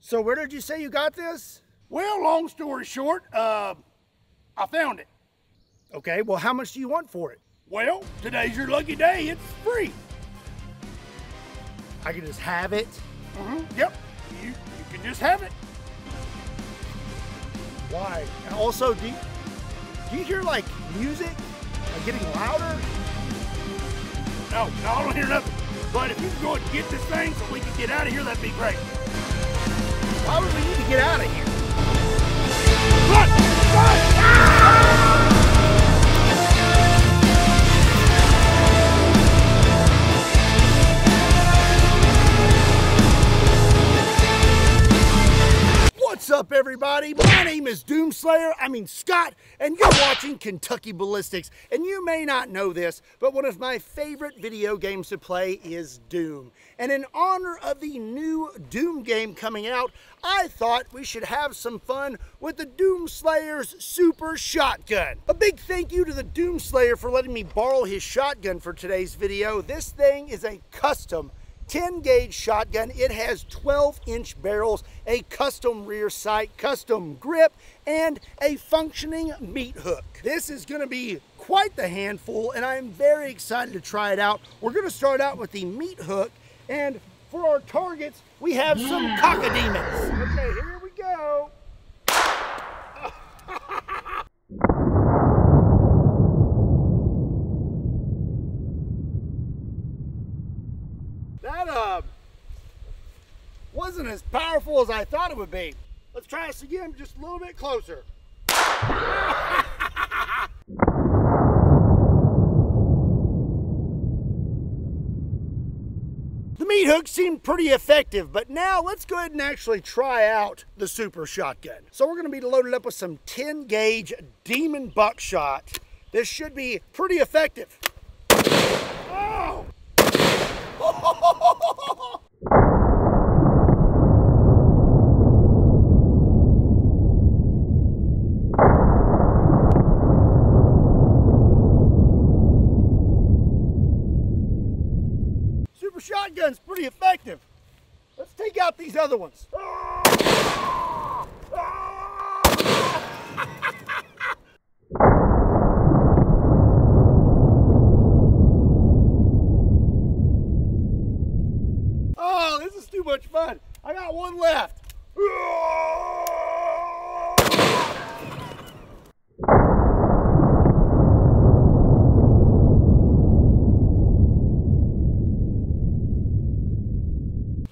So where did you say you got this? Well, long story short, I found it. Okay, well, how much do you want for it? Well, today's your lucky day. It's free. I can just have it? Yep, you can just have it. Why? And also, do you hear like music? Like getting louder? No, I don't hear nothing. But if you can go and get this thing so we can get out of here, that'd be great. Why would we need to get out of here? Run! Run! Ah! What's up, everybody? My name is Scott, and you're watching Kentucky Ballistics. And you may not know this, but one of my favorite video games to play is Doom. And in honor of the new Doom game coming out, I thought we should have some fun with the Doomslayer's Super Shotgun. A big thank you to the Doomslayer for letting me borrow his shotgun for today's video. This thing is a custom 10-gauge shotgun. It has 12-inch barrels, a custom rear sight, custom grip, and a functioning meat hook. This is going to be quite the handful, and I'm very excited to try it out. We're going to start out with the meat hook, and for our targets, we have some cockademons. Okay, here we go. That wasn't as powerful as I thought it would be. Let's try this again, just a little bit closer. The meat hook seemed pretty effective, but now let's go ahead and actually try out the Super Shotgun. So we're going to be loaded up with some 10-gauge Demon buckshot. This should be pretty effective. Oh! Super Shotgun's pretty effective. Let's take out these other ones. Oh, this is too much fun. I got one left.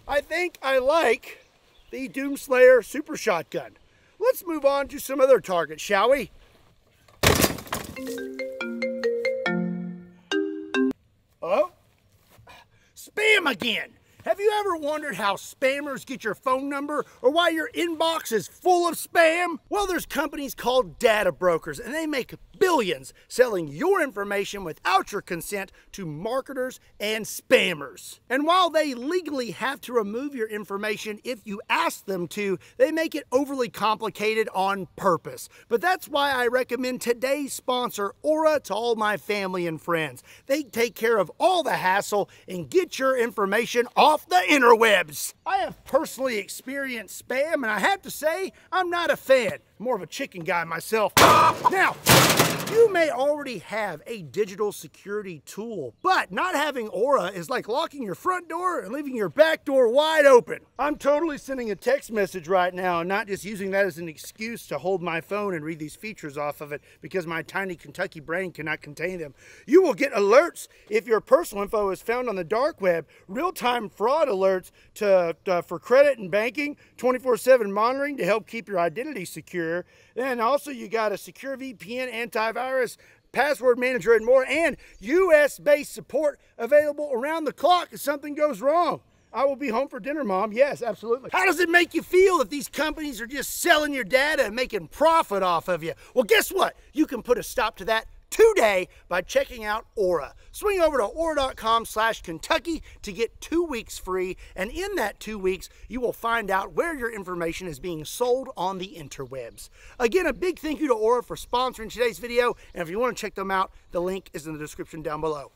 I think I like the Doomslayer Super Shotgun. Let's move on to some other targets, shall we? Oh, spam again. Have you ever wondered how spammers get your phone number or why your inbox is full of spam? Well, there's companies called data brokers, and they make billions selling your information without your consent to marketers and spammers. And while they legally have to remove your information if you ask them to, they make it overly complicated on purpose. But that's why I recommend today's sponsor, Aura, to all my family and friends. They take care of all the hassle and get your information off the interwebs. I have personally experienced spam, and I have to say, I'm not a fan. More of a chicken guy myself. Now, you may already have a digital security tool, but not having Aura is like locking your front door and leaving your back door wide open. I'm totally sending a text message right now and not just using that as an excuse to hold my phone and read these features off of it because my tiny Kentucky brain cannot contain them. You will get alerts if your personal info is found on the dark web, real-time fraud alerts for credit and banking, 24/7 monitoring to help keep your identity secure. Then also you got a secure VPN, antivirus, password manager, and more, and US-based support available around the clock if something goes wrong. I will be home for dinner, Mom. Yes, absolutely. How does it make you feel that these companies are just selling your data and making profit off of you? Well, guess what? You can put a stop to that today by checking out Aura. Swing over to aura.com/Kentucky to get 2 weeks free, and in that 2 weeks, you will find out where your information is being sold on the interwebs. Again, a big thank you to Aura for sponsoring today's video, and if you want to check them out, the link is in the description down below.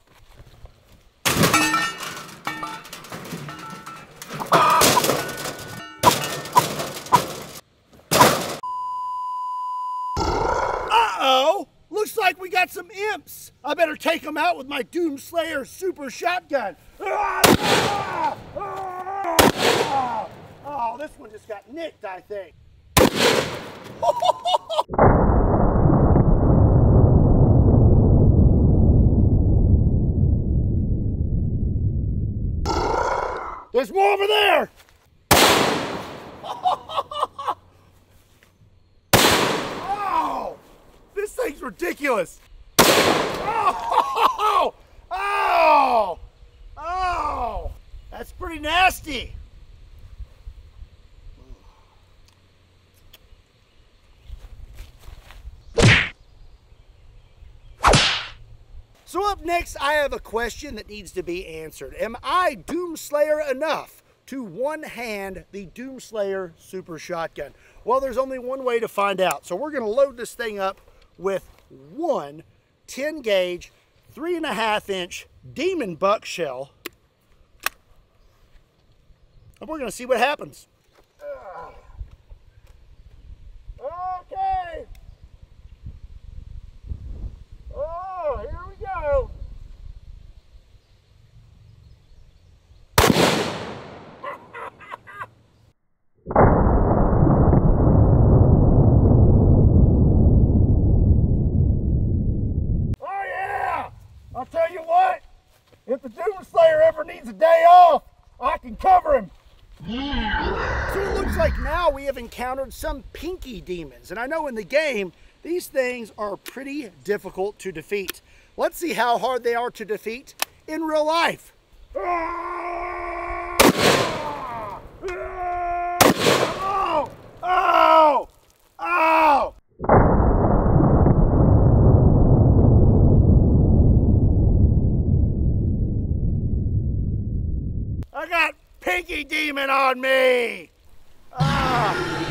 got some imps. I better take them out with my Doomslayer super shotgun. Oh, this one just got nicked, I think. There's more over there. Oh, this thing's ridiculous. Oh, oh, oh, that's pretty nasty. So up next, I have a question that needs to be answered. Am I Doomslayer enough to one-hand the Doomslayer Super Shotgun? Well, there's only one way to find out. So we're gonna load this thing up with one 10 gauge, 3.5 inch Demon Buck shell. And we're gonna see what happens. Okay. Oh, here we go. Oh yeah! I'll tell you what, if the Doomslayer ever needs a day off, I can cover him. So it looks like now we have encountered some pinky demons, and I know in the game these things are pretty difficult to defeat. Let's see how hard they are to defeat in real life. Oh! Oh! Oh! I got Pinky Demon on me! Ah!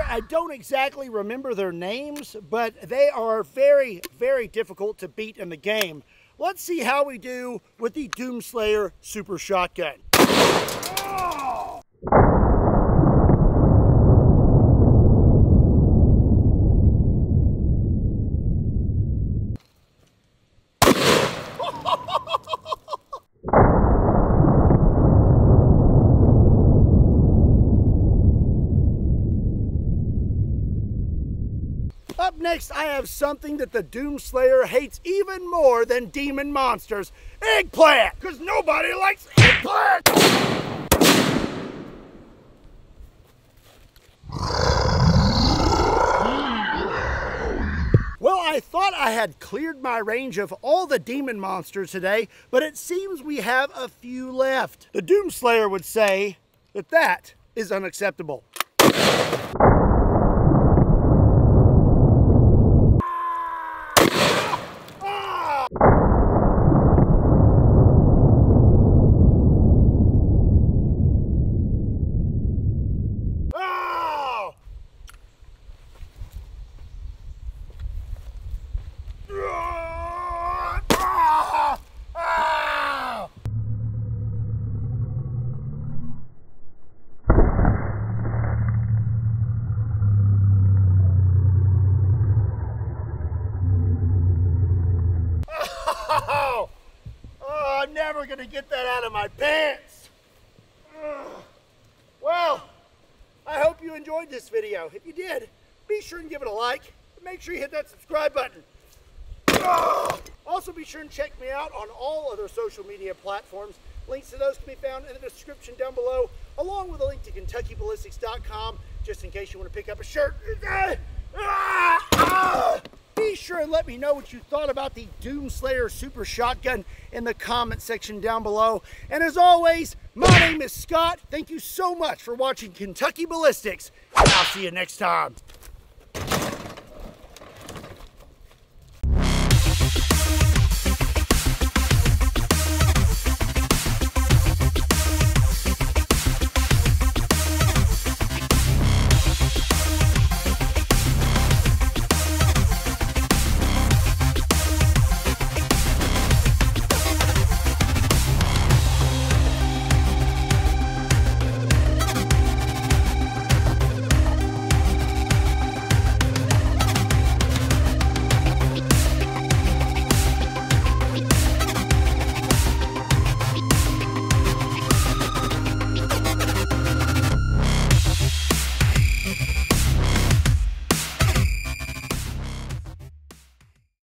I don't exactly remember their names, but they are very, very difficult to beat in the game. Let's see how we do with the Doomslayer Super Shotgun. Oh! Up next, I have something that the Doomslayer hates even more than demon monsters. Eggplant! Because nobody likes eggplant! Well, I thought I had cleared my range of all the demon monsters today, but it seems we have a few left. The Doomslayer would say that that is unacceptable. I'm never gonna get that out of my pants. Well, I hope you enjoyed this video. If you did, be sure and give it a like. And make sure you hit that subscribe button. Also be sure and check me out on all other social media platforms Links to those can be found in the description down below, along with a link to KentuckyBallistics.com, just in case you want to pick up a shirt. Be sure and let me know what you thought about the Doomslayer Super Shotgun in the comment section down below. And as always, my name is Scott. Thank you so much for watching Kentucky Ballistics, and I'll see you next time.